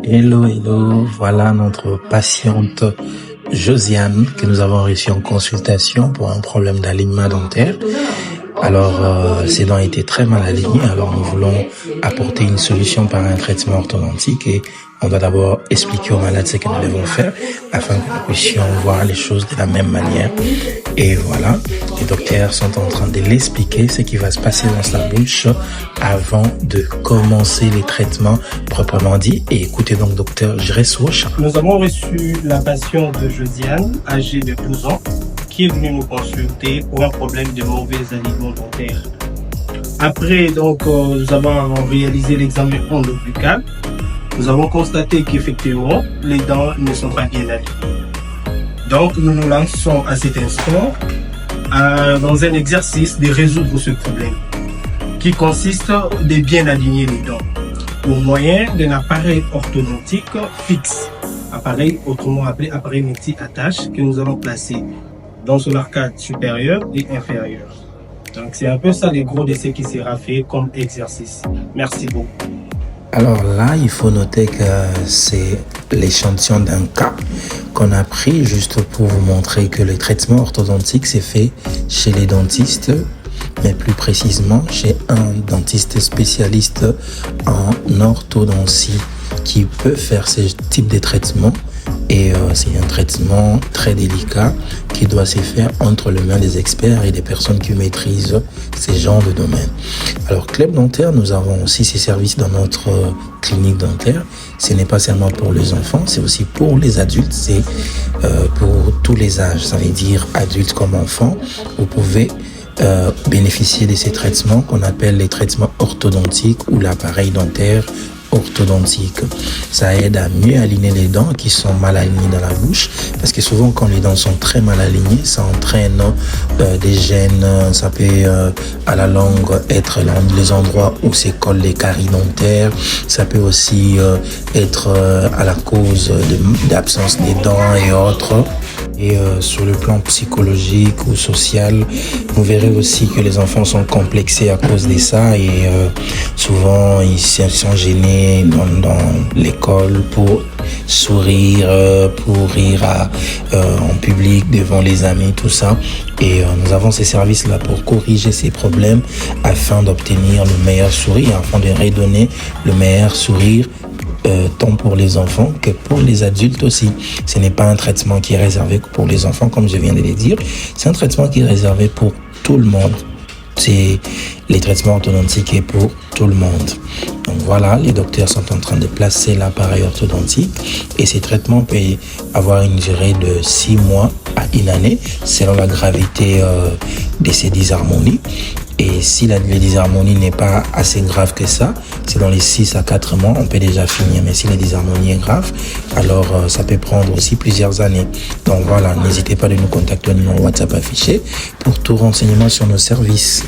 Hello, hello, voilà notre patiente Josiane que nous avons reçue en consultation pour un problème d'alignement dentaire. Alors, ses dents étaient très mal alignées, alors nous voulons apporter une solution par un traitement orthodontique et on doit d'abord expliquer aux malades ce que nous devons faire afin que nous puissions voir les choses de la même manière. Et voilà, les docteurs sont en train de l'expliquer, ce qui va se passer dans sa bouche avant de commencer les traitements proprement dit. Et écoutez donc, docteur Jreswoch. Nous avons reçu la patiente Josiane, âgée de 12 ans, qui est venue nous consulter pour un problème de mauvais alignement dentaire. Après, nous avons réalisé l'examen endobuccal. Nous avons constaté qu'effectivement, les dents ne sont pas bien alignées. Donc, nous nous lançons à cet instant dans un exercice de résoudre ce problème, qui consiste de bien aligner les dents au moyen d'un appareil orthodontique fixe, appareil autrement appelé appareil multi-attache, que nous allons placer dans son arcade supérieure et inférieure. Donc, c'est un peu ça les gros de ce qui sera fait comme exercice. Merci beaucoup. Alors là, il faut noter que c'est l'échantillon d'un cas qu'on a pris juste pour vous montrer que le traitement orthodontique s'est fait chez les dentistes, mais plus précisément chez un dentiste spécialiste en orthodontie qui peut faire ce type de traitement. Et c'est un traitement très délicat qui doit se faire entre les mains des experts et des personnes qui maîtrisent ces genres de domaines. Alors, Club Dentaire, nous avons aussi ces services dans notre clinique dentaire. Ce n'est pas seulement pour les enfants, c'est aussi pour les adultes. C'est pour tous les âges. Ça veut dire adultes comme enfants. Vous pouvez bénéficier de ces traitements qu'on appelle les traitements orthodontiques ou l'appareil dentaire orthodontique. Ça aide à mieux aligner les dents qui sont mal alignées dans la bouche, parce que souvent quand les dents sont très mal alignées, ça entraîne des gènes. Ça peut à la longue être les endroits où se collent les caries dentaires. Ça peut aussi être à la cause d'absence des dents et autres. Et sur le plan psychologique ou social, vous verrez aussi que les enfants sont complexés à cause de ça et souvent ils sont gênés dans l'école pour sourire, pour rire en public devant les amis, tout ça. Et nous avons ces services-là pour corriger ces problèmes afin d'obtenir le meilleur sourire, afin de redonner le meilleur sourire tant pour les enfants que pour les adultes aussi. Ce n'est pas un traitement qui est réservé pour les enfants, comme je viens de le dire. C'est un traitement qui est réservé pour tout le monde. C'est les traitements orthodontiques et pour tout le monde. Donc voilà, les docteurs sont en train de placer l'appareil orthodontique et ces traitements peuvent avoir une durée de 6 mois à 1 année selon la gravité de ces dysharmonies. Et si la dysharmonie n'est pas assez grave que ça, c'est dans les 6 à 4 mois, on peut déjà finir. Mais si la dysharmonie est grave, alors ça peut prendre aussi plusieurs années. Donc voilà, n'hésitez pas de nous contacter au numéro WhatsApp affiché pour tout renseignement sur nos services.